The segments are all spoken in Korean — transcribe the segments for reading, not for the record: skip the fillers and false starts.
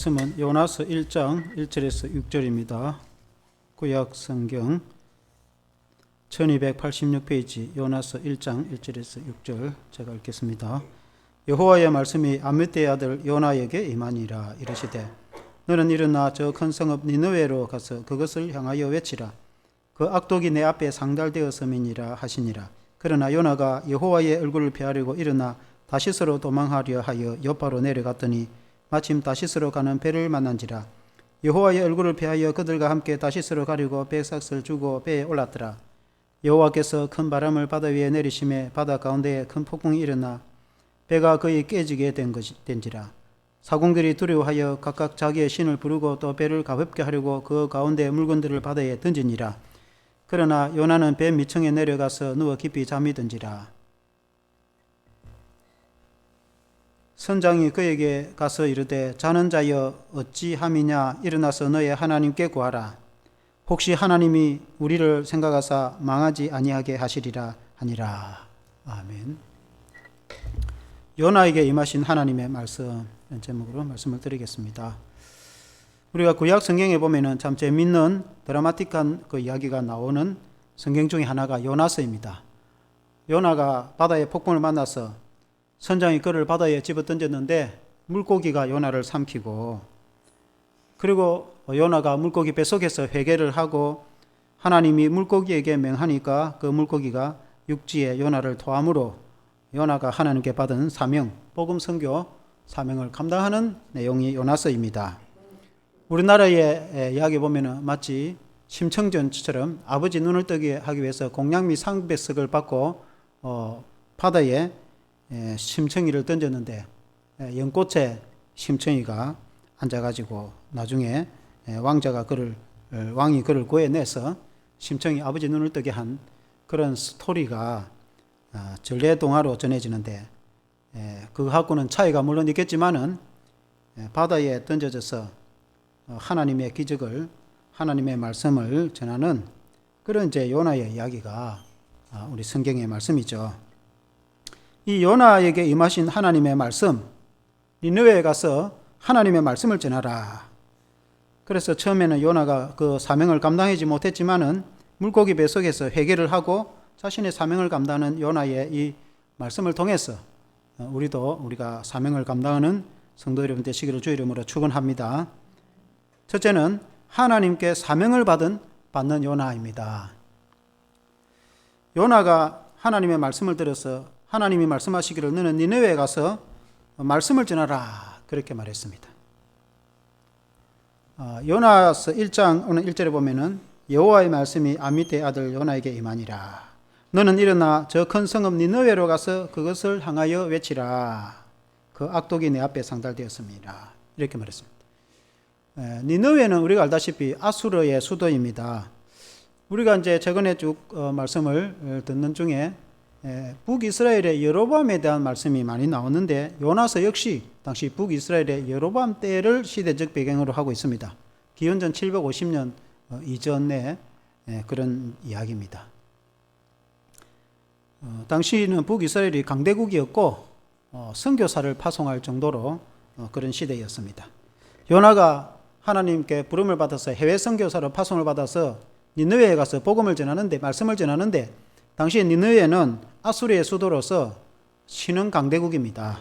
말씀은 요나서 1장 1절에서 6절입니다. 구약 성경 1286페이지 요나서 1장 1절에서 6절 제가 읽겠습니다. 여호와의 말씀이 아미떼의 아들 요나에게 임하니라. 이르시되 너는 일어나 저 큰 성읍 니느웨로 가서 그것을 향하여 외치라. 그 악독이 내 앞에 상달되었음이니라 하시니라. 그러나 요나가 여호와의 얼굴을 피하려고 일어나 다시스로 도망하려 하여 여파로 내려갔더니 마침 다시스로 가는 배를 만난지라. 여호와의 얼굴을 피하여 그들과 함께 다시스로 가려고 배삭을 주고 배에 올랐더라. 여호와께서 큰 바람을 바다 위에 내리심에 바다 가운데에 큰 폭풍이 일어나 배가 거의 깨지게 된지라. 사공들이 두려워하여 각각 자기의 신을 부르고 또 배를 가볍게 하려고 그 가운데 물건들을 바다에 던지니라. 그러나 요나는 배 밑층에 내려가서 누워 깊이 잠이 든지라. 선장이 그에게 가서 이르되 자는 자여 어찌함이냐. 일어나서 너의 하나님께 구하라. 혹시 하나님이 우리를 생각하사 망하지 아니하게 하시리라 하니라. 아멘. 요나에게 임하신 하나님의 말씀, 제목으로 말씀을 드리겠습니다. 우리가 구약 성경에 보면은 참 재밌는 드라마틱한 그 이야기가 나오는 성경 중에 하나가 요나서입니다. 요나가 바다의 폭풍을 만나서 선장이 그를 바다에 집어 던졌는데 물고기가 요나를 삼키고, 그리고 요나가 물고기 뱃속에서 회개를 하고 하나님이 물고기에게 명하니까 그 물고기가 육지에 요나를 토함으로 요나가 하나님께 받은 사명, 복음 선교 사명을 감당하는 내용이 요나서입니다. 우리나라의 이야기 보면은 마치 심청전처럼 아버지 눈을 뜨게 하기 위해서 공양미 상배석을 받고 바다에 심청이를 던졌는데 연꽃에 심청이가 앉아가지고 나중에 왕이 그를 구해내서 심청이 아버지 눈을 뜨게 한 그런 스토리가 전래동화로 전해지는데, 그하고는 차이가 물론 있겠지만은 바다에 던져져서 하나님의 기적을, 하나님의 말씀을 전하는 그런 이제 요나의 이야기가 우리 성경의 말씀이죠. 이 요나에게 임하신 하나님의 말씀, 니느웨에 가서 하나님의 말씀을 전하라. 그래서 처음에는 요나가 그 사명을 감당하지 못했지만은 물고기 뱃속에서 회개를 하고 자신의 사명을 감당하는 요나의 이 말씀을 통해서 우리가 사명을 감당하는 성도 여러분 되시기를 주 이름으로 축원합니다. 첫째는 하나님께 사명을 받는 요나입니다. 요나가 하나님의 말씀을 들어서 하나님이 말씀하시기를 너는 니느웨에 가서 말씀을 전하라, 그렇게 말했습니다. 요나서 1장 오늘 1절에 보면은 여호와의 말씀이 아미떼의 아들 요나에게 임하니라. 너는 일어나 저 큰 성읍 니느웨로 가서 그것을 향하여 외치라. 그 악독이 내 앞에 상달되었습니다. 이렇게 말했습니다. 니느웨는 우리가 알다시피 아수르의 수도입니다. 우리가 이제 최근에 쭉 말씀을 듣는 중에 북이스라엘의 여로보암에 대한 말씀이 많이 나오는데, 요나서 역시 당시 북이스라엘의 여로보암 때를 시대적 배경으로 하고 있습니다. 기원전 750년 이전의 그런 이야기입니다. 당시는 북이스라엘이 강대국이었고 선교사를 파송할 정도로 그런 시대였습니다. 요나가 하나님께 부름을 받아서 해외 선교사로 파송을 받아서 니느웨에 가서 복음을 전하는데, 말씀을 전하는데, 당시 니느웨는 아수르의 수도로서 신흥 강대국입니다.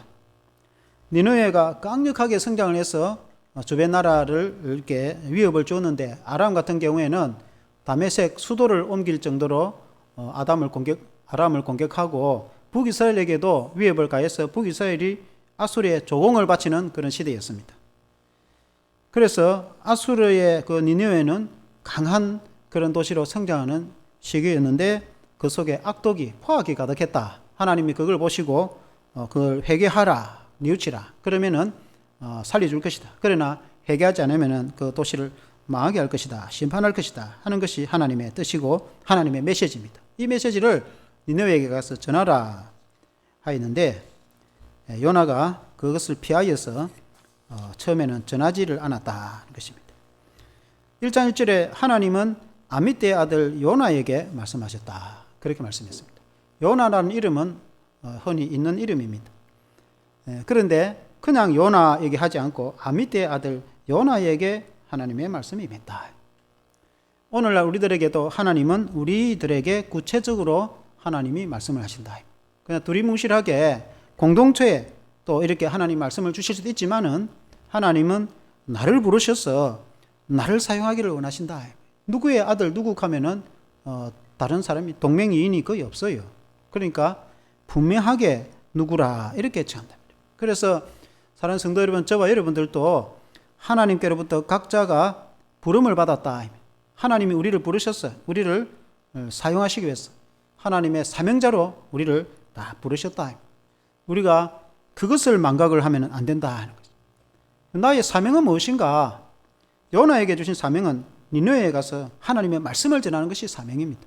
니느웨가 강력하게 성장을 해서 주변 나라를 이렇게 위협을 주었는데, 아람 같은 경우에는 다메섹 수도를 옮길 정도로 아람을 공격하고 북이스라엘에게도 위협을 가해서 북이스라엘이 아수르에 조공을 바치는 그런 시대였습니다. 그래서 아수르의 그 니느웨는 강한 그런 도시로 성장하는 시기였는데, 그 속에 악독이, 포악이 가득했다. 하나님이 그걸 보시고 그걸 회개하라, 뉘우치라. 그러면은 살려줄 것이다. 그러나 회개하지 않으면은 그 도시를 망하게 할 것이다, 심판할 것이다 하는 것이 하나님의 뜻이고 하나님의 메시지입니다. 이 메시지를 니느웨에게 가서 전하라 하였는데, 요나가 그것을 피하여서 처음에는 전하지를 않았다는 것입니다. 1장 1절에 하나님은 아미떼의 아들 요나에게 말씀하셨다, 그렇게 말씀했습니다. 요나라는 이름은 흔히 있는 이름입니다. 그런데 그냥 요나에게 하지 않고 아미떼의 아들 요나에게 하나님의 말씀이 임했다. 오늘날 우리들에게도 하나님은 우리들에게 구체적으로 하나님이 말씀을 하신다. 그냥 두리뭉실하게 공동체에 또 이렇게 하나님 말씀을 주실 수도 있지만은 하나님은 나를 부르셔서 나를 사용하기를 원하신다. 누구의 아들 누구 하면은 다른 사람이 동명이인이 거의 없어요. 그러니까 분명하게 누구라 이렇게称한다. 그래서 사랑하는 성도 여러분, 저와 여러분들도 하나님께로부터 각자가 부름을 받았다. 하나님이 우리를 부르셨어요. 우리를 사용하시기 위해서 하나님의 사명자로 우리를 다 부르셨다. 우리가 그것을 망각을 하면 안 된다. 나의 사명은 무엇인가? 요나에게 주신 사명은 니느웨에 가서 하나님의 말씀을 전하는 것이 사명입니다.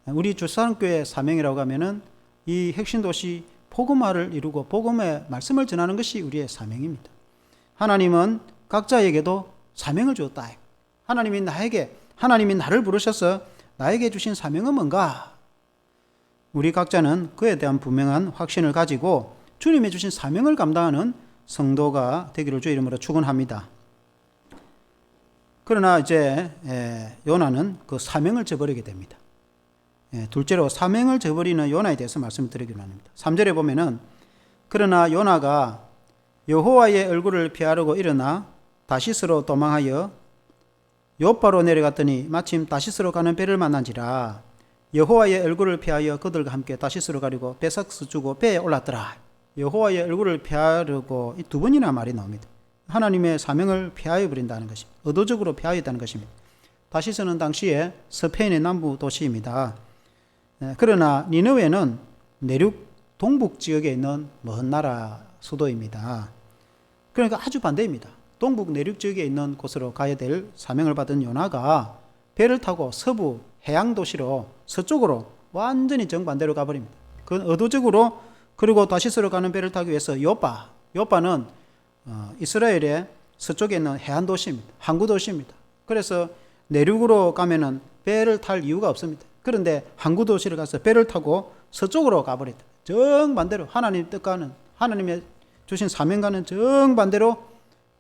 우리 주사랑교회 사명이라고 하면은 이 핵심도시 복음화를 이루고 복음의 말씀을 전하는 것이 우리의 사명입니다. 하나님은 각자에게도 사명을 주었다. 하나님이 나를 부르셔서 나에게 주신 사명은 뭔가? 우리 각자는 그에 대한 분명한 확신을 가지고 주님이 주신 사명을 감당하는 성도가 되기를 주의 이름으로 축원합니다. 그러나 이제 요나는 그 사명을 저버리게 됩니다. 둘째로 사명을 저버리는 요나에 대해서 말씀드리기로 합니다. 3절에 보면은 그러나 요나가 여호와의 얼굴을 피하려고 일어나 다시스로 도망하여 요바로 내려갔더니 마침 다시스로 가는 배를 만난지라 여호와의 얼굴을 피하여 그들과 함께 다시스로 가려고 배삭스 주고 배에 올랐더라. 여호와의 얼굴을 피하려고 이 두 번이나 말이 나옵니다. 하나님의 사명을 피하여 버린다는 것입니다. 의도적으로 피하여 있다는 것입니다. 다시스는 당시에 스페인의 남부 도시입니다. 그러나 니느웨는 내륙 동북 지역에 있는 먼 나라 수도입니다. 그러니까 아주 반대입니다. 동북 내륙 지역에 있는 곳으로 가야 될 사명을 받은 요나가 배를 타고 서부 해양 도시로 서쪽으로 완전히 정반대로 가버립니다. 그건 의도적으로. 그리고 다시스로 가는 배를 타기 위해서 요바는 이스라엘의 서쪽에 있는 해안 도시입니다. 항구 도시입니다. 그래서 내륙으로 가면은 배를 탈 이유가 없습니다. 그런데 항구 도시를 가서 배를 타고 서쪽으로 가버렸다. 정반대로 하나님 뜻과는 하나님의 주신 사명과는 정반대로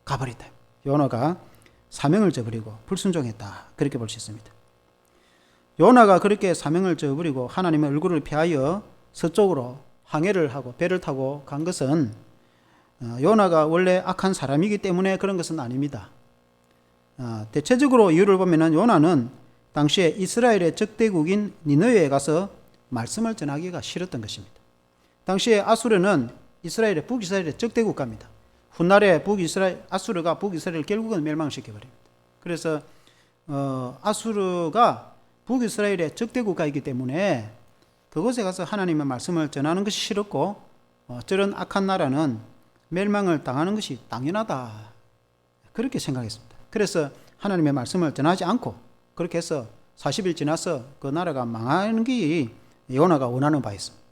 가버렸다. 요나가 사명을 저버리고 불순종했다. 그렇게 볼 수 있습니다. 요나가 그렇게 사명을 저버리고 하나님의 얼굴을 피하여 서쪽으로 항해를 하고 배를 타고 간 것은 요나가 원래 악한 사람이기 때문에 그런 것은 아닙니다. 대체적으로 이유를 보면 요나는 당시에 이스라엘의 적대국인 니느웨에 가서 말씀을 전하기가 싫었던 것입니다. 당시에 아수르는 북이스라엘의 적대국가입니다. 훗날에 아수르가 북이스라엘을 결국은 멸망시켜버립니다. 그래서 아수르가 북이스라엘의 적대국가이기 때문에 그곳에 가서 하나님의 말씀을 전하는 것이 싫었고 저런 악한 나라는 멸망을 당하는 것이 당연하다. 그렇게 생각했습니다. 그래서 하나님의 말씀을 전하지 않고 그렇게 해서 40일 지나서 그 나라가 망하는 게 요나가 원하는 바였습니다.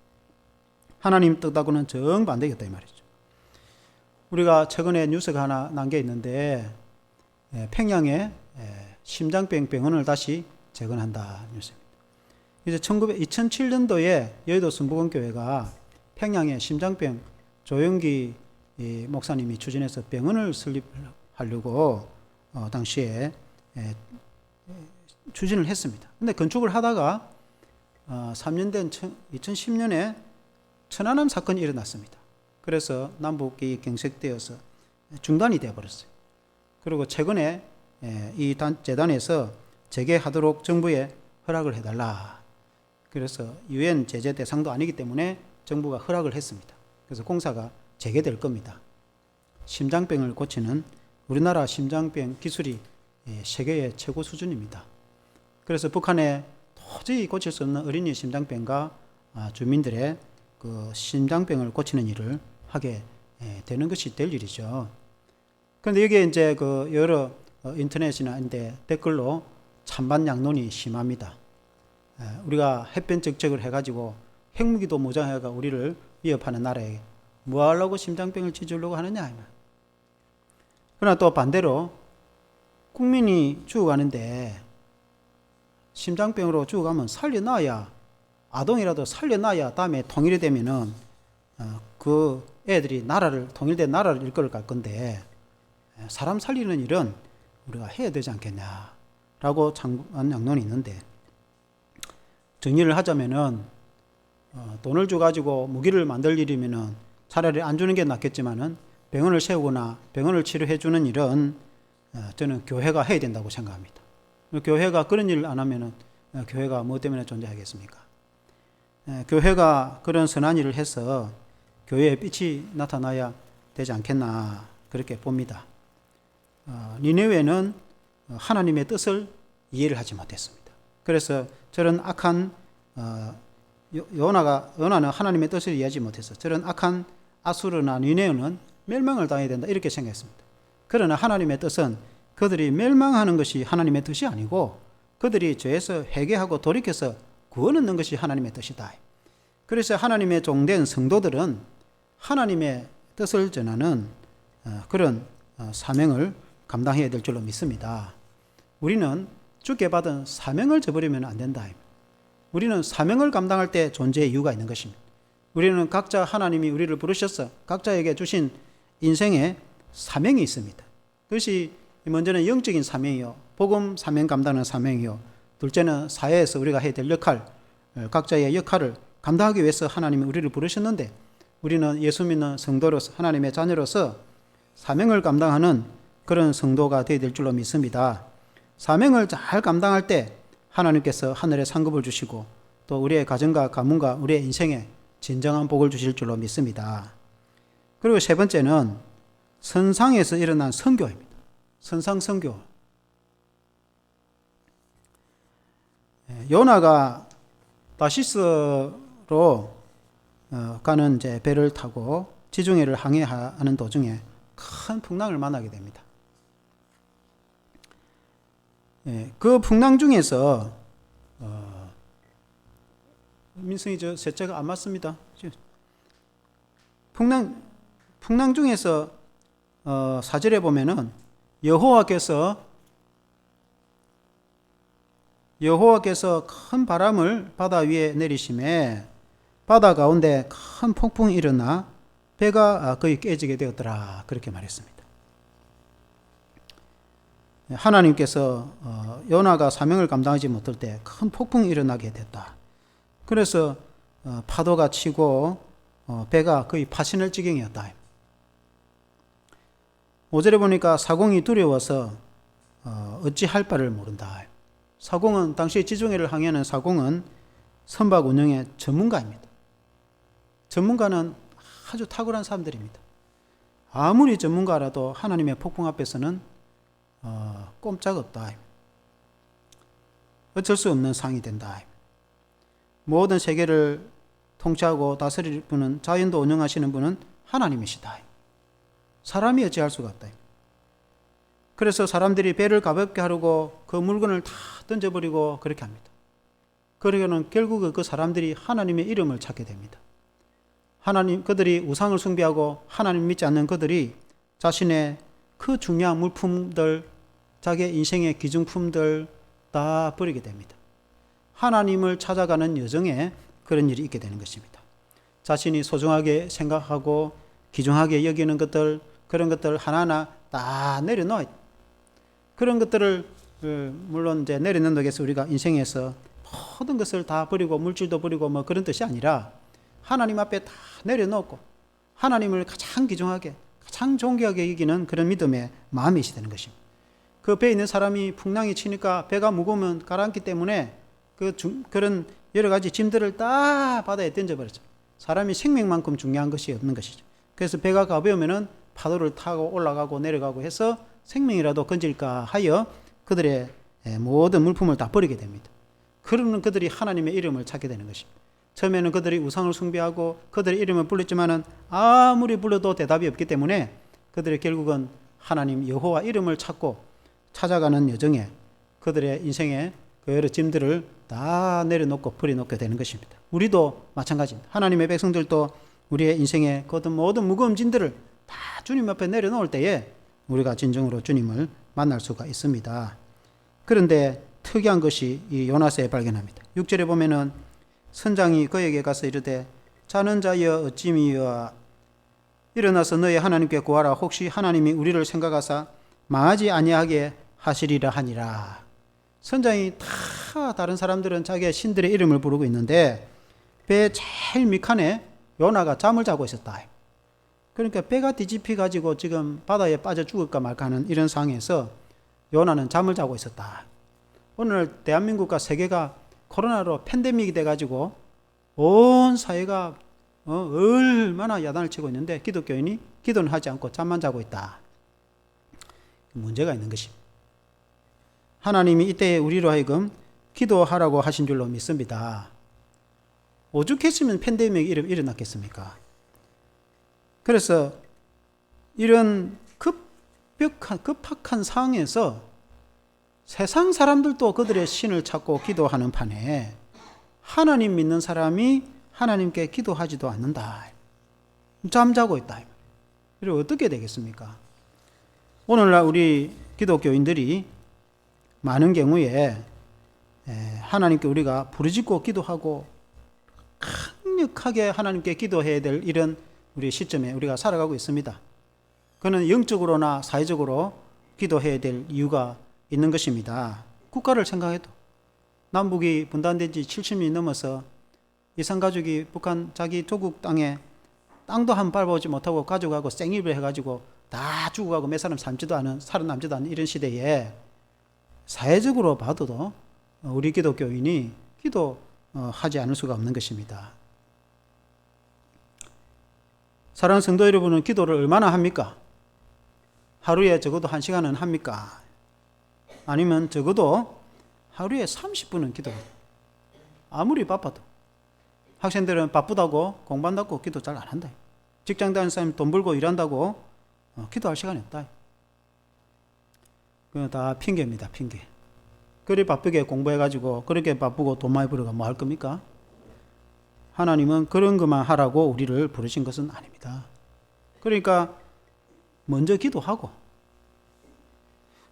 하나님 뜻하고는 정반대였다 이 말이죠. 우리가 최근에 뉴스가 하나 난 게 있는데 평양에 심장병 병원을 다시 재건한다 뉴스입니다. 이제 2007년도에 여의도 순복음교회가 평양에 심장병 조영기 목사님이 추진해서 병원을 설립하려고 당시에 추진을 했습니다. 근데 건축을 하다가 3년 된 2010년에 천안함 사건이 일어났습니다. 그래서 남북이 경색되어서 중단이 되어버렸어요. 그리고 최근에 이 재단에서 재개하도록 정부에 허락을 해달라. 그래서 UN 제재 대상도 아니기 때문에 정부가 허락을 했습니다. 그래서 공사가 재개될 겁니다. 심장병을 고치는 우리나라 심장병 기술이 세계의 최고 수준입니다. 그래서 북한에 도저히 고칠 수 없는 어린이 심장병과 주민들의 그 심장병을 고치는 일을 하게 되는 것이 될 일이죠. 그런데 여기에 이제 그 여러 인터넷이나 인데 댓글로 찬반 양론이 심합니다. 우리가 햇변 적적을 해가지고 핵무기도 무장해가 우리를 위협하는 나라에 뭐 하려고 심장병을 치주려고 하느냐. 그러나 또 반대로 국민이 죽어가는데 심장병으로 죽어가면 살려놔야 아동이라도 살려놔야 다음에 통일이 되면은 그 애들이 나라를 통일된 나라를 이끌어 갈 건데 사람 살리는 일은 우리가 해야 되지 않겠냐라고 장관 양론이 있는데, 정리를 하자면은 돈을 줘가지고 무기를 만들 일이면은 차라리 안 주는 게 낫겠지만은 병원을 세우거나 병원을 치료해 주는 일은 저는 교회가 해야 된다고 생각합니다. 교회가 그런 일을 안 하면은 교회가 뭐 때문에 존재하겠습니까? 교회가 그런 선한 일을 해서 교회에 빛이 나타나야 되지 않겠나 그렇게 봅니다. 니느웨는 하나님의 뜻을 이해를 하지 못했습니다. 그래서 저런 악한 요나는 하나님의 뜻을 이해하지 못해서 저런 악한 아수르나 니느웨는 멸망을 당해야 된다 이렇게 생각했습니다. 그러나 하나님의 뜻은 그들이 멸망하는 것이 하나님의 뜻이 아니고 그들이 죄에서 회개하고 돌이켜서 구원 얻는 것이 하나님의 뜻이다. 그래서 하나님의 종된 성도들은 하나님의 뜻을 전하는 그런 사명을 감당해야 될 줄로 믿습니다. 우리는 주께 받은 사명을 저버리면 안 된다. 우리는 사명을 감당할 때 존재의 이유가 있는 것입니다. 우리는 각자 하나님이 우리를 부르셔서 각자에게 주신 인생에 사명이 있습니다. 그것이 먼저는 영적인 사명이요, 복음 사명 감당하는 사명이요, 둘째는 사회에서 우리가 해야 될 역할, 각자의 역할을 감당하기 위해서 하나님이 우리를 부르셨는데, 우리는 예수 믿는 성도로서 하나님의 자녀로서 사명을 감당하는 그런 성도가 되어야 될 줄로 믿습니다. 사명을 잘 감당할 때 하나님께서 하늘에 상급을 주시고 또 우리의 가정과 가문과 우리의 인생에 진정한 복을 주실 줄로 믿습니다. 그리고 세 번째는 선상에서 일어난 선교입니다. 선상 선교. 요나가 다시스로 가는 이제 배를 타고 지중해를 항해하는 도중에 큰 풍랑을 만나게 됩니다. 그 풍랑 중에서 민성이 저 셋째가 안 맞습니다. 풍랑 중에서 4절에 보면은 여호와께서 큰 바람을 바다 위에 내리심에 바다 가운데 큰 폭풍이 일어나 배가 거의 깨지게 되었더라 그렇게 말했습니다. 하나님께서 요나가 사명을 감당하지 못할 때 큰 폭풍이 일어나게 됐다. 그래서 파도가 치고 배가 거의 파신할 지경이었다. 5절에 보니까 사공이 두려워서 어찌할 바를 모른다. 사공은 당시 지중해를 항해하는 사공은 선박 운영의 전문가입니다. 전문가는 아주 탁월한 사람들입니다. 아무리 전문가라도 하나님의 폭풍 앞에서는 꼼짝없다. 어쩔 수 없는 상이 된다. 모든 세계를 통치하고 다스릴 분은, 자연도 운영하시는 분은 하나님이시다. 사람이 어찌할 수가 없다. 그래서 사람들이 배를 가볍게 하려고 그 물건을 다 던져버리고 그렇게 합니다. 그러고는 결국 그 사람들이 하나님의 이름을 찾게 됩니다. 그들이 우상을 숭배하고 하나님 믿지 않는 그들이 자신의 그 중요한 물품들, 자기의 인생의 기중품들 다 버리게 됩니다. 하나님을 찾아가는 여정에 그런 일이 있게 되는 것입니다. 자신이 소중하게 생각하고 귀중하게 여기는 것들, 그런 것들 하나하나 다 내려놓아야 돼요. 그런 것들을 물론 이제 내려놓는다고 해서 우리가 인생에서 모든 것을 다 버리고 물질도 버리고 뭐 그런 뜻이 아니라 하나님 앞에 다 내려놓고 하나님을 가장 귀중하게 가장 존귀하게 여기는 그런 믿음의 마음이 있어야 되는 것입니다. 그 배에 있는 사람이 풍랑이 치니까 배가 무거우면 가라앉기 때문에 그런 여러 가지 짐들을 다 바다에 던져버렸죠. 사람이 생명만큼 중요한 것이 없는 것이죠. 그래서 배가 가벼우면은 파도를 타고 올라가고 내려가고 해서 생명이라도 건질까 하여 그들의 모든 물품을 다 버리게 됩니다. 그러면 그들이 하나님의 이름을 찾게 되는 것입니다. 처음에는 그들이 우상을 숭배하고 그들의 이름을 불렀지만은 아무리 불러도 대답이 없기 때문에 그들이 결국은 하나님 여호와 이름을 찾아가는 여정에 그들의 인생의 그 여러 짐들을 다 내려놓고 버려놓게 되는 것입니다. 우리도 마찬가지입니다. 하나님의 백성들도 우리의 인생의 그 모든 무거운 짐들을 다 주님 앞에 내려놓을 때에 우리가 진정으로 주님을 만날 수가 있습니다. 그런데 특이한 것이 이 요나서에 발견합니다. 6절에 보면은 선장이 그에게 가서 이르되 자는 자여 어찌미와 일어나서 너희 하나님께 구하라. 혹시 하나님이 우리를 생각하사 망하지 아니하게 하시리라 하니라. 선장이 다 다른 사람들은 자기의 신들의 이름을 부르고 있는데 배 제일 밑칸에 요나가 잠을 자고 있었다. 그러니까 배가 뒤집히 가지고 지금 바다에 빠져 죽을까 말까 하는 이런 상황에서 요나는 잠을 자고 있었다. 오늘 대한민국과 세계가 코로나로 팬데믹이 돼가지고 온 사회가 얼마나 야단을 치고 있는데 기독교인이 기도는 하지 않고 잠만 자고 있다. 문제가 있는 것입니다. 하나님이 이때에 우리로 하여금 기도하라고 하신 줄로 믿습니다. 오죽했으면 팬데믹이 일어났겠습니까? 그래서 이런 급박한 상황에서 세상 사람들도 그들의 신을 찾고 기도하는 판에 하나님 믿는 사람이 하나님께 기도하지도 않는다. 잠자고 있다. 그리고 어떻게 되겠습니까? 오늘날 우리 기독교인들이 많은 경우에 하나님께 우리가 부르짖고 기도하고 강력하게 하나님께 기도해야 될 이런 우리 시점에 우리가 살아가고 있습니다. 그는 영적으로나 사회적으로 기도해야 될 이유가 있는 것입니다. 국가를 생각해도 남북이 분단된 지 70년이 넘어서 이산가족이 북한 자기 조국 땅에 땅도 한 번 밟아오지 못하고 가져가고 생일을 해가지고 다 죽어가고 몇 사람 살아남지도 않는 이런 시대에 사회적으로 봐도 우리 기독교인이 기도하지 않을 수가 없는 것입니다. 사랑하는 성도 여러분은 기도를 얼마나 합니까? 하루에 적어도 1시간은 합니까? 아니면 적어도 하루에 30분은 기도해요. 아무리 바빠도. 학생들은 바쁘다고 공부한다고 기도 잘 안 한다. 직장 다니는 사람이 돈 벌고 일한다고 기도할 시간이 없다. 그건 다 핑계입니다. 핑계. 그리 바쁘게 공부해가지고 그렇게 바쁘고 돈 많이 벌어가 뭐 할 겁니까? 하나님은 그런 것만 하라고 우리를 부르신 것은 아닙니다. 그러니까 먼저 기도하고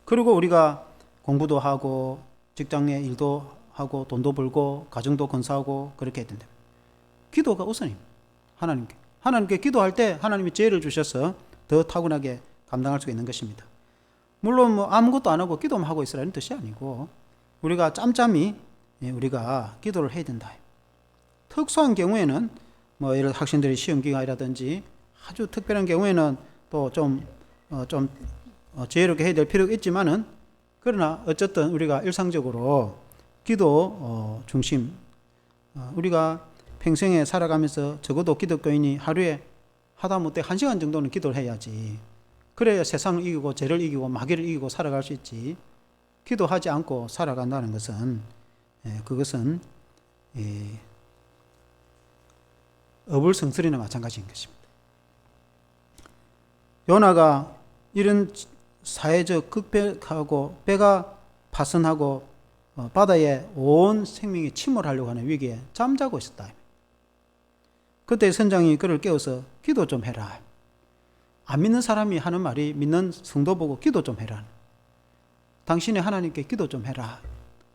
그리고 우리가 공부도 하고 직장의 일도 하고 돈도 벌고 가정도 건사하고 그렇게 해야 된다. 기도가 우선입니다. 하나님께 기도할 때 하나님이 지혜를 주셔서 더 타고나게 감당할 수 있는 것입니다. 물론 뭐 아무것도 안 하고 기도만 하고 있으라는 뜻이 아니고 우리가 짬짬이 우리가 기도를 해야 된다. 특수한 경우에는 뭐 예를 들어 학생들이 시험 기간이라든지 아주 특별한 경우에는 또 좀 지혜롭게 해야 될 필요가 있지만은 그러나 어쨌든 우리가 일상적으로 기도 중심 우리가 평생에 살아가면서 적어도 기독교인이 하루에 하다못해 1시간 정도는 기도를 해야지. 그래야 세상을 이기고 죄를 이기고 마귀를 이기고 살아갈 수 있지. 기도하지 않고 살아간다는 것은 그것은 어불성설이나 마찬가지인 것입니다. 요나가 이런 사회적 극박하고 배가 파선하고 바다에 온 생명이 침몰하려고 하는 위기에 잠자고 있었다. 그때 선장이 그를 깨워서 기도 좀 해라. 안 믿는 사람이 하는 말이 믿는 성도 보고 기도 좀 해라. 당신의 하나님께 기도 좀 해라.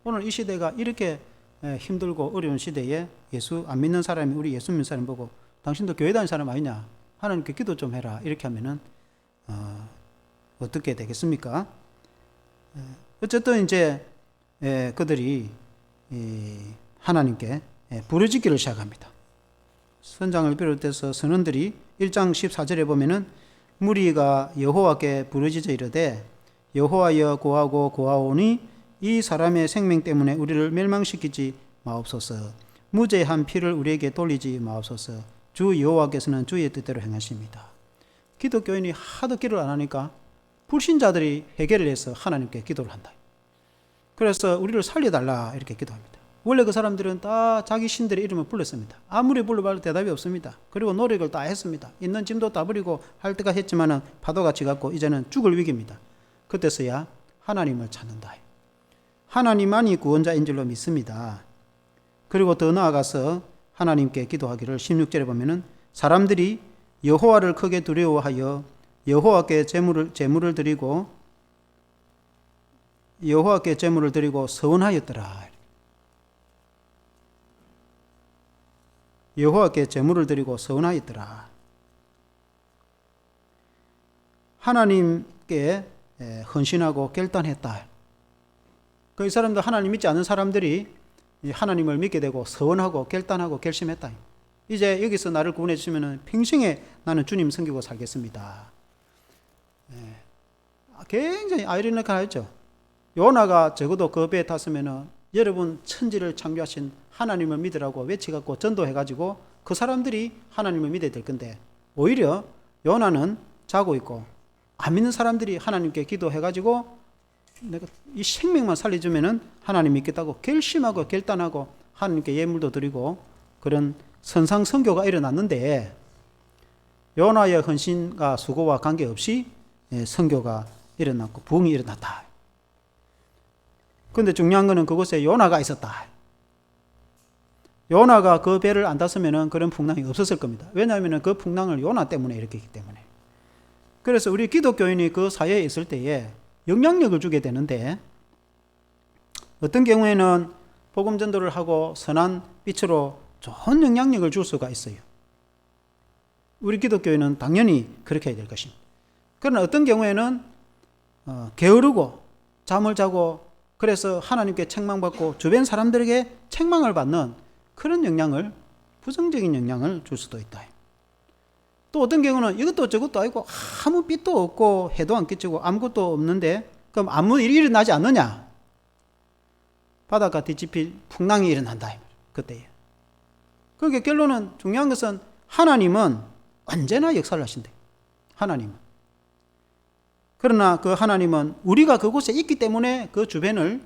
오늘 이 시대가 이렇게 힘들고 어려운 시대에 예수 안 믿는 사람이 우리 예수 믿는 사람 보고 당신도 교회 다니는 사람 아니냐? 하나님께 기도 좀 해라. 이렇게 하면은 어떻게 되겠습니까? 어쨌든 이제 그들이 하나님께 부르짖기를 시작합니다. 선장을 비롯해서 선원들이 1장 14절에 보면은 무리가 여호와께 부르짖어 이르되 여호와여 구하고 구하오니 이 사람의 생명 때문에 우리를 멸망시키지 마옵소서. 무죄한 피를 우리에게 돌리지 마옵소서. 주 여호와께서는 주의 뜻대로 행하십니다. 기독교인이 하도 기도를 안 하니까 불신자들이 해결을 해서 하나님께 기도를 한다. 그래서 우리를 살려달라 이렇게 기도합니다. 원래 그 사람들은 다 자기 신들의 이름을 불렀습니다. 아무리 불러봐도 대답이 없습니다. 그리고 노력을 다 했습니다. 있는 짐도 다 버리고 할 때가 했지만은 파도같이 갔고 이제는 죽을 위기입니다. 그때서야 하나님을 찾는다. 하나님만이 구원자인 줄로 믿습니다. 그리고 더 나아가서 하나님께 기도하기를 16절에 보면은 사람들이 여호와를 크게 두려워하여 여호와께 제물을 드리고 서원하였더라. 여호와께 제물을 드리고 서원하였더라. 하나님께 헌신하고 결단했다. 이 사람들, 하나님 믿지 않는 사람들이 하나님을 믿게 되고 서원하고 결단하고 결심했다. 이제 여기서 나를 구원해 주시면 평생에 나는 주님 섬기고 살겠습니다. 굉장히 아이러니컬하죠. 요나가 적어도 그 배에 탔으면 여러분 천지를 창조하신 하나님을 믿으라고 외치갖고 전도해가지고 그 사람들이 하나님을 믿어야 될 건데, 오히려 요나는 자고 있고 안 믿는 사람들이 하나님께 기도해가지고 내가 이 생명만 살려주면은 하나님 믿겠다고 결심하고 결단하고 하나님께 예물도 드리고 그런 선상 선교가 일어났는데, 요나의 헌신과 수고와 관계없이 선교가 일어났고 부흥이 일어났다. 그런데 중요한 것은 그곳에 요나가 있었다. 요나가 그 배를 안 탔으면 그런 풍랑이 없었을 겁니다. 왜냐하면 그 풍랑을 요나 때문에 일으켰기 때문에. 그래서 우리 기독교인이 그 사회에 있을 때에 영향력을 주게 되는데, 어떤 경우에는 복음 전도를 하고 선한 빛으로 좋은 영향력을 줄 수가 있어요. 우리 기독교인은 당연히 그렇게 해야 될 것입니다. 그러나 어떤 경우에는 게으르고 잠을 자고 그래서 하나님께 책망받고 주변 사람들에게 책망을 받는 그런 영향을, 부정적인 영향을 줄 수도 있다. 또 어떤 경우는 이것도 저것도 아니고 아무 빛도 없고 해도 안 끼치고 아무것도 없는데 그럼 아무 일이 일어나지 않느냐? 바닷가 뒤집힐 풍랑이 일어난다. 그때에. 그러니까 결론은, 중요한 것은 하나님은 언제나 역사를 하신대. 하나님은. 그러나 그 하나님은 우리가 그곳에 있기 때문에 그 주변을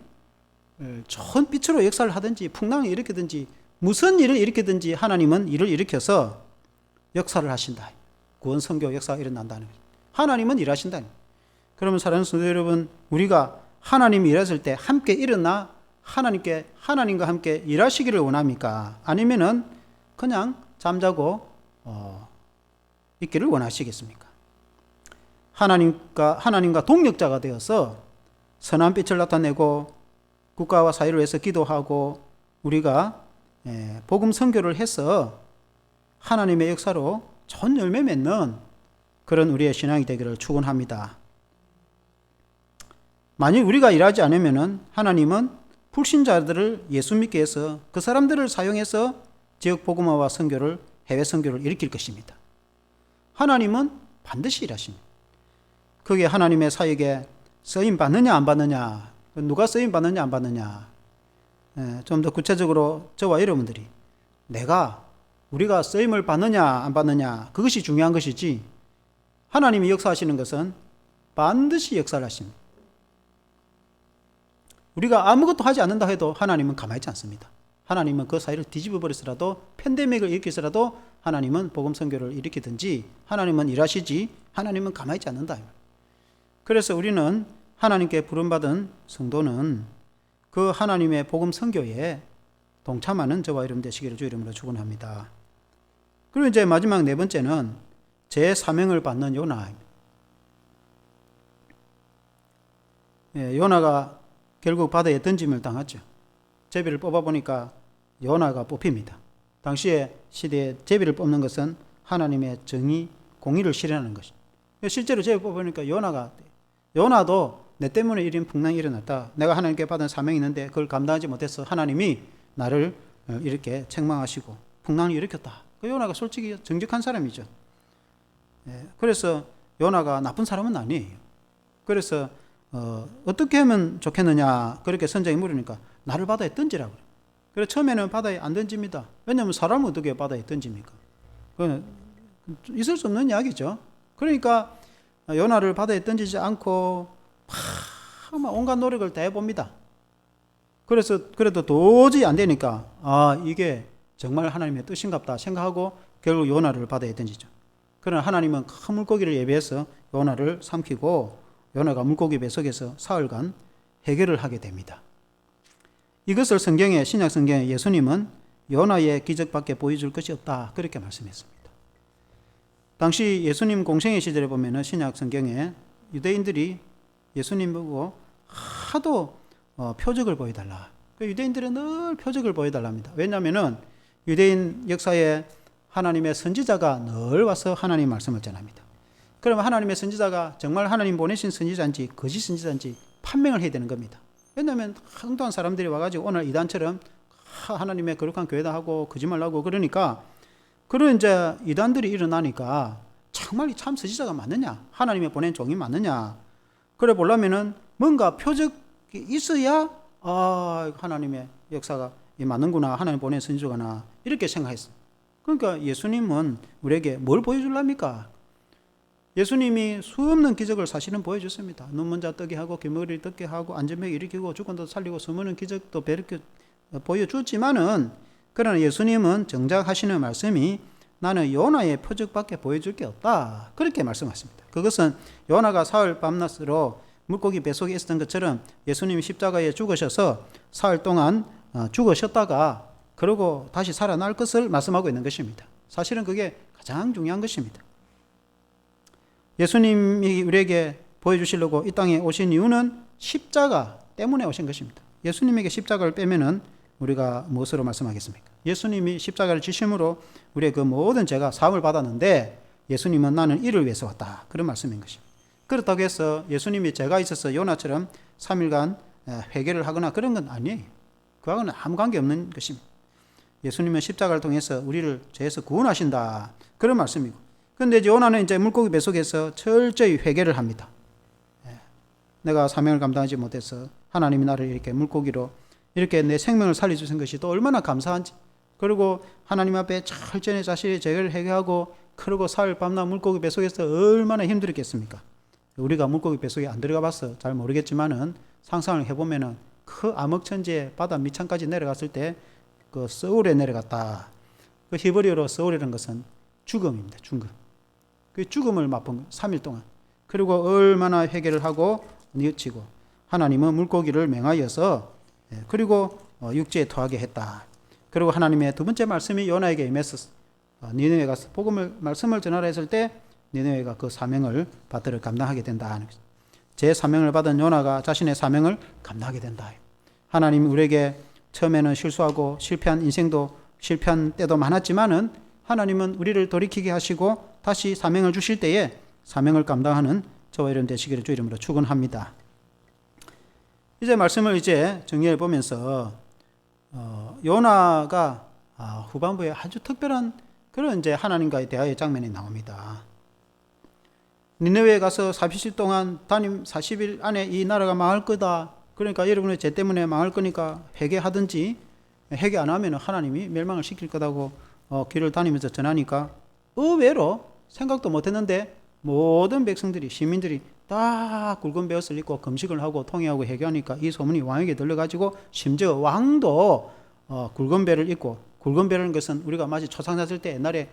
좋은 빛으로 역사를 하든지 풍랑을 일으키든지 무슨 일을 일으키든지 하나님은 일을 일으켜서 역사를 하신다. 구원 선교 역사가 일어난다는 거죠. 하나님은 일하신다. 그러면 사랑하는 성도 여러분, 우리가 하나님이 일하실 때 함께 일어나 하나님과 함께 일하시기를 원합니까? 아니면은 그냥 잠자고 있기를 원하시겠습니까? 하나님과 동력자가 되어서 선한 빛을 나타내고 국가와 사회를 위해서 기도하고 우리가 복음 선교를 해서 하나님의 역사로 좋은 열매 맺는 그런 우리의 신앙이 되기를 축원합니다. 만일 우리가 일하지 않으면 하나님은 불신자들을 예수 믿게 해서 그 사람들을 사용해서 지역 복음화와 선교를, 해외 선교를 일으킬 것입니다. 하나님은 반드시 일하십니다. 그게 하나님의 사역에 쓰임 받느냐 안 받느냐, 누가 쓰임 받느냐 안 받느냐, 좀 더 구체적으로 저와 여러분들이 우리가 쓰임을 받느냐 안 받느냐, 그것이 중요한 것이지, 하나님이 역사하시는 것은 반드시 역사를 하십니다. 우리가 아무것도 하지 않는다 해도 하나님은 가만히 있지 않습니다. 하나님은 그 사회를 뒤집어 버려서라도, 팬데믹을 일으켜서라도 하나님은 복음 선교를 일으키든지 하나님은 일하시지, 하나님은 가만히 있지 않는다. 그래서 우리는 하나님께 부름받은 성도는 그 하나님의 복음 선교에 동참하는 저와 여러분 되시기를 주 이름으로 축원합니다. 그리고 이제 마지막 네 번째는 제 사명을 받는 요나입니다. 요나가 결국 바다에 던짐을 당했죠. 제비를 뽑아보니까 요나가 뽑힙니다. 당시의 시대에 제비를 뽑는 것은 하나님의 정의, 공의를 실현하는 것입니다. 실제로 제비 뽑아보니까 요나도 내 때문에 이런 풍랑이 일어났다. 내가 하나님께 받은 사명이 있는데 그걸 감당하지 못해서 하나님이 나를 이렇게 책망하시고 풍랑을 일으켰다. 요나가 솔직히 정직한 사람이죠. 그래서 요나가 나쁜 사람은 아니에요. 그래서 어떻게 하면 좋겠느냐 그렇게 선장이 물으니까 나를 바다에 던지라고 그래요. 그래서 처음에는 바다에 안 던집니다. 왜냐하면 사람은 어떻게 바다에 던집니까? 그건 있을 수 없는 이야기죠. 그러니까 요나를 바다에 던지지 않고 막 온갖 노력을 다 해봅니다. 그래서 그래도 도저히 안 되니까 이게 정말 하나님의 뜻인갑다 생각하고 결국 요나를 바다에 던지죠. 그러나 하나님은 큰 물고기를 예비해서 요나를 삼키고 요나가 물고기 뱃속에서 사흘간 해결을 하게 됩니다. 이것을 신약 성경에 예수님은 요나의 기적밖에 보여줄 것이 없다 그렇게 말씀했습니다. 당시 예수님 공생의 시절에 보면은 신약 성경에 유대인들이 예수님 보고 하도 표적을 보여달라. 유대인들은 늘 표적을 보여달랍니다. 왜냐하면은 유대인 역사에 하나님의 선지자가 늘 와서 하나님 말씀을 전합니다. 그러면 하나님의 선지자가 정말 하나님 보내신 선지자인지 거짓 선지자인지 판명을 해야 되는 겁니다. 왜냐하면 흥도한 사람들이 와가지고 오늘 이단처럼 하나님의 거룩한 교회다 하고 거짓말하고 그러니까 그런 이제 이단들이 일어나니까 정말 참 선지자가 맞느냐, 하나님의 보낸 종이 맞느냐, 그래 보려면은 뭔가 표적이 있어야 하나님의 역사가 맞는구나, 하나님 보낸 선지자구나 이렇게 생각했어. 그러니까 예수님은 우리에게 뭘 보여줄랍니까? 예수님이 수없는 기적을 사실은 보여줬습니다. 눈먼 자 뜨게 하고 귀머리 듣게 하고 안전병 일으키고 죽은 자 살리고 수많은 기적도 보여줬지만은, 그러나 예수님은 정작 하시는 말씀이 나는 요나의 표적밖에 보여줄 게 없다, 그렇게 말씀하십니다. 그것은 요나가 사흘 밤낮으로 물고기 뱃속에 있었던 것처럼 예수님이 십자가에 죽으셔서 사흘 동안 죽으셨다가 그러고 다시 살아날 것을 말씀하고 있는 것입니다. 사실은 그게 가장 중요한 것입니다. 예수님이 우리에게 보여주시려고 이 땅에 오신 이유는 십자가 때문에 오신 것입니다. 예수님에게 십자가를 빼면은 우리가 무엇으로 말씀하겠습니까? 예수님이 십자가를 지심으로 우리의 그 모든 죄가 사함을 받았는데 예수님은 나는 이를 위해서 왔다, 그런 말씀인 것입니다. 그렇다고 해서 예수님이 죄가 있어서 요나처럼 3일간 회개를 하거나 그런 건 아니에요. 그하고는 아무 관계없는 것입니다. 예수님은 십자가를 통해서 우리를 죄에서 구원하신다, 그런 말씀이고, 그런데 요나는 이제 물고기 뱃속에서 철저히 회개를 합니다. 내가 사명을 감당하지 못해서 하나님이 나를 이렇게 물고기로 이렇게 내 생명을 살려주신 것이 또 얼마나 감사한지, 그리고 하나님 앞에 철저히 자신의 죄를 회개하고 그러고 사흘 밤낮 물고기 뱃속에서 얼마나 힘들었겠습니까? 우리가 물고기 뱃속에 안 들어가 봐서 잘 모르겠지만은 상상을 해보면은 그 암흑천지의 바다 밑창까지 내려갔을 때 그 서울에 내려갔다. 그 히브리어로 서울이라는 것은 죽음입니다. 죽음. 그 죽음을 맛본 3일 동안. 그리고 얼마나 회개를 하고 뉘우치고 하나님은 물고기를 맹하여서 그리고 육지에 토하게 했다. 그리고 하나님의 두 번째 말씀이 요나에게 임했었어. 니느웨 가서 말씀을 전하라 했을 때 니느웨가 그 사명을 받들어 감당하게 된다 하는 것입니다. 제 사명을 받은 요나가 자신의 사명을 감당하게 된다. 하나님이 우리에게 처음에는 실수하고 실패한 인생도 실패한 때도 많았지만은 하나님은 우리를 돌이키게 하시고 다시 사명을 주실 때에 사명을 감당하는 저와 여러분 되시기를 주 이름으로 축원합니다. 이제 말씀을 이제 정리해 보면서 요나가 후반부에 아주 특별한 그런 이제 하나님과의 대화의 장면이 나옵니다. 니느웨에 가서 40일 동안 40일 안에 이 나라가 망할 거다. 그러니까 여러분의 죄 때문에 망할 거니까 회개하든지, 회개 안 하면 하나님이 멸망을 시킬 거다고 길을 다니면서 전하니까 의외로 생각도 못했는데 모든 백성들이, 시민들이 다 굵은 베옷을 입고 금식을 하고 통회하고 회개하니까 이 소문이 왕에게 들려가지고 심지어 왕도 굵은 베를 입고, 굵은 베라는 것은 우리가 마치 초상 샀을 때 옛날에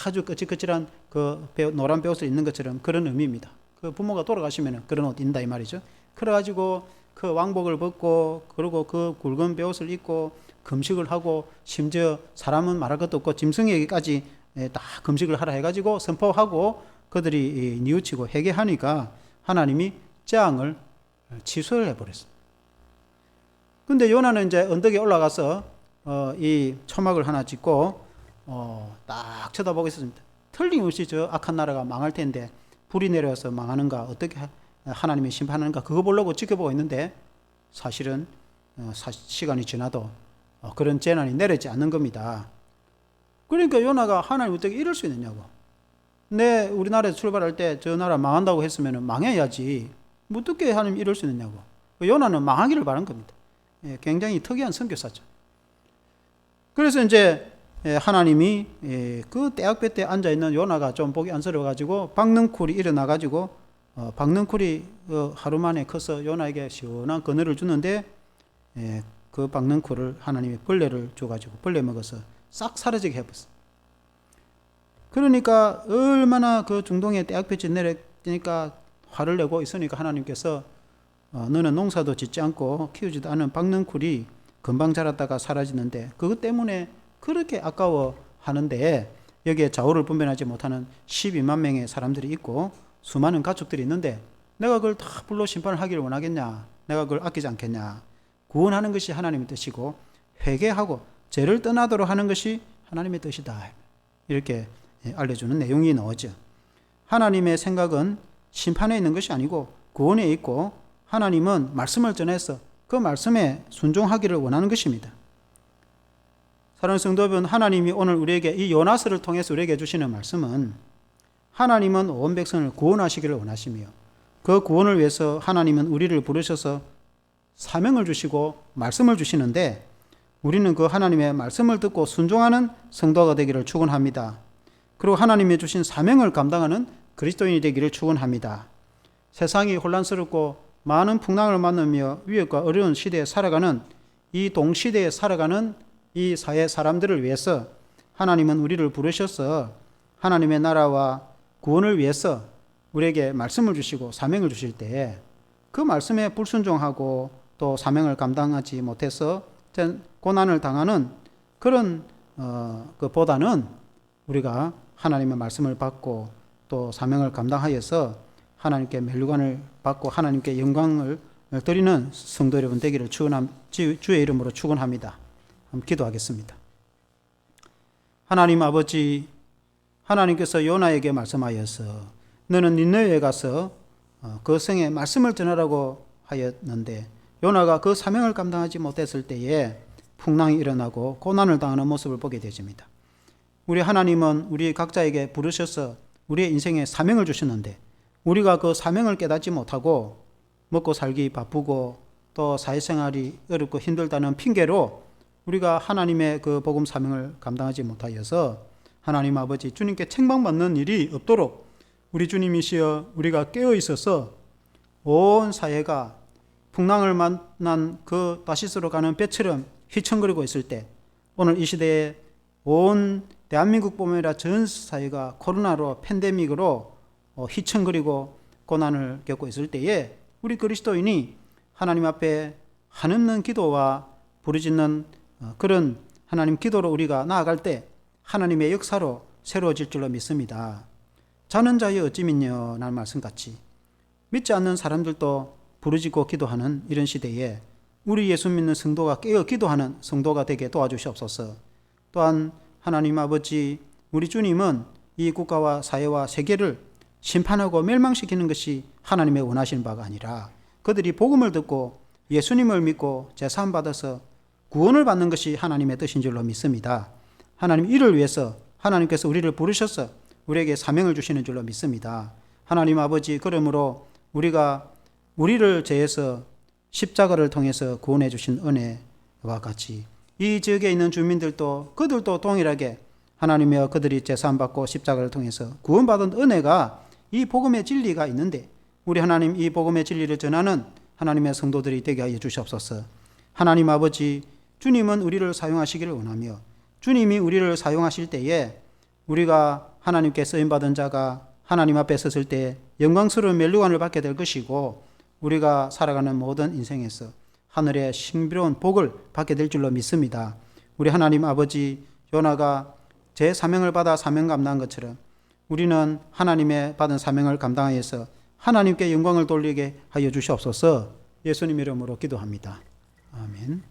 아주 거칠거칠한 그 노란 베옷을 입는 것처럼 그런 의미입니다. 그 부모가 돌아가시면 그런 옷 입는다 이 말이죠. 그래가지고 그 왕복을 벗고 그리고 그 굵은 베옷을 입고 금식을 하고, 심지어 사람은 말할 것도 없고 짐승에게까지 다 금식을 하라 해가지고 선포하고 그들이 뉘우치고 회개하니까 하나님이 재앙을 취소를 해버렸어요. 근데 요나는 이제 언덕에 올라가서 이 초막을 하나 짓고 딱 쳐다보고 있었습니다. 틀림없이 저 악한 나라가 망할 텐데 불이 내려와서 망하는가, 어떻게 하나님이 심판하는가, 그거 보려고 지켜보고 있는데 사실은 시간이 지나도 그런 재난이 내리지 않는 겁니다. 그러니까 요나가 하나님 어떻게 이럴 수 있느냐고. 우리나라에서 출발할 때 저 나라 망한다고 했으면 망해야지 뭐 어떻게 하나님 이럴 수 있느냐고. 요나는 망하기를 바란 겁니다. 굉장히 특이한 선교사죠. 그래서 이제 하나님이 그 떼약볕 때 앉아있는 요나가 좀 보기 안쓰러워가지고 박능쿨이 일어나가지고 박능쿨이 하루 만에 커서 요나에게 시원한 그늘을 주는데 그 박능쿨을 하나님이 벌레를 줘가지고 벌레 먹어서 싹 사라지게 해버렸어요. 그러니까 얼마나 그 중동에 떼약볕이 내리니까 화를 내고 있으니까 하나님께서 너는 농사도 짓지 않고 키우지도 않은 박능쿨이 금방 자랐다가 사라지는데 그것 때문에 그렇게 아까워하는데 여기에 좌우를 분별하지 못하는 12만 명의 사람들이 있고 수많은 가축들이 있는데 내가 그걸 다 불러 심판을 하기를 원하겠냐, 내가 그걸 아끼지 않겠냐. 구원하는 것이 하나님의 뜻이고 회개하고 죄를 떠나도록 하는 것이 하나님의 뜻이다, 이렇게 알려주는 내용이 나오죠. 하나님의 생각은 심판에 있는 것이 아니고 구원에 있고, 하나님은 말씀을 전해서 그 말씀에 순종하기를 원하는 것입니다. 사랑하는 성도 여러분, 하나님이 오늘 우리에게 이 요나서를 통해서 우리에게 주시는 말씀은, 하나님은 온 백성을 구원하시기를 원하시며, 그 구원을 위해서 하나님은 우리를 부르셔서 사명을 주시고 말씀을 주시는데, 우리는 그 하나님의 말씀을 듣고 순종하는 성도가 되기를 축원합니다. 그리고 하나님이 주신 사명을 감당하는 그리스도인이 되기를 축원합니다. 세상이 혼란스럽고 많은 풍랑을 만나며 위협과 어려운 시대에 살아가는, 이 동시대에 살아가는 이 사회 사람들을 위해서 하나님은 우리를 부르셔서 하나님의 나라와 구원을 위해서 우리에게 말씀을 주시고 사명을 주실 때, 그 말씀에 불순종하고 또 사명을 감당하지 못해서 고난을 당하는 그런 것보다는, 우리가 하나님의 말씀을 받고 또 사명을 감당하여서 하나님께 멸류관을 받고 하나님께 영광을 드리는 성도 여러분 되기를 주의 이름으로 축원합니다. 한번 기도하겠습니다. 하나님 아버지, 하나님께서 요나에게 말씀하여서 너는 니느웨에 가서 그 성에 말씀을 전하라고 하였는데, 요나가 그 사명을 감당하지 못했을 때에 풍랑이 일어나고 고난을 당하는 모습을 보게 되십니다. 우리 하나님은 우리 각자에게 부르셔서 우리의 인생에 사명을 주셨는데, 우리가 그 사명을 깨닫지 못하고 먹고 살기 바쁘고 또 사회생활이 어렵고 힘들다는 핑계로 우리가 하나님의 그 복음 사명을 감당하지 못하여서 하나님 아버지, 주님께 책망받는 일이 없도록 우리 주님이시여 우리가 깨어 있어서 온 사회가 풍랑을 만난 그 다시스로 가는 배처럼 휘청거리고 있을 때, 오늘 이 시대에 온 대한민국뿐만 아니라 전 사회가 코로나로 팬데믹으로 휘청거리고 고난을 겪고 있을 때에, 우리 그리스도인이 하나님 앞에 한없는 기도와 부르짖는 그런 하나님 기도로 우리가 나아갈 때 하나님의 역사로 새로워질 줄로 믿습니다. 자는 자여 어찌 믿냐 라는 말씀같이 믿지 않는 사람들도 부르짖고 기도하는 이런 시대에 우리 예수 믿는 성도가 깨어 기도하는 성도가 되게 도와주시옵소서. 또한 하나님 아버지, 우리 주님은 이 국가와 사회와 세계를 심판하고 멸망시키는 것이 하나님의 원하시는 바가 아니라, 그들이 복음을 듣고 예수님을 믿고 제사함 받아서 구원을 받는 것이 하나님의 뜻인 줄로 믿습니다. 하나님, 이를 위해서 하나님께서 우리를 부르셔서 우리에게 사명을 주시는 줄로 믿습니다. 하나님 아버지, 그러므로 우리가 우리를 제해서 십자가를 통해서 구원해 주신 은혜와 같이 이 지역에 있는 주민들도 그들도 동일하게 하나님이여 그들이 제사함 받고 십자가를 통해서 구원받은 은혜가, 이 복음의 진리가 있는데, 우리 하나님 이 복음의 진리를 전하는 하나님의 성도들이 되게 하여 주시옵소서. 하나님 아버지, 주님은 우리를 사용하시기를 원하며, 주님이 우리를 사용하실 때에 우리가 하나님께 쓰임받은 자가 하나님 앞에 섰을 때 영광스러운 멸류관을 받게 될 것이고, 우리가 살아가는 모든 인생에서 하늘의 신비로운 복을 받게 될 줄로 믿습니다. 우리 하나님 아버지, 요나가 제 사명을 받아 사명 감당한 것처럼 우리는 하나님의 받은 사명을 감당하여서 하나님께 영광을 돌리게 하여 주시옵소서. 예수님 이름으로 기도합니다. 아멘.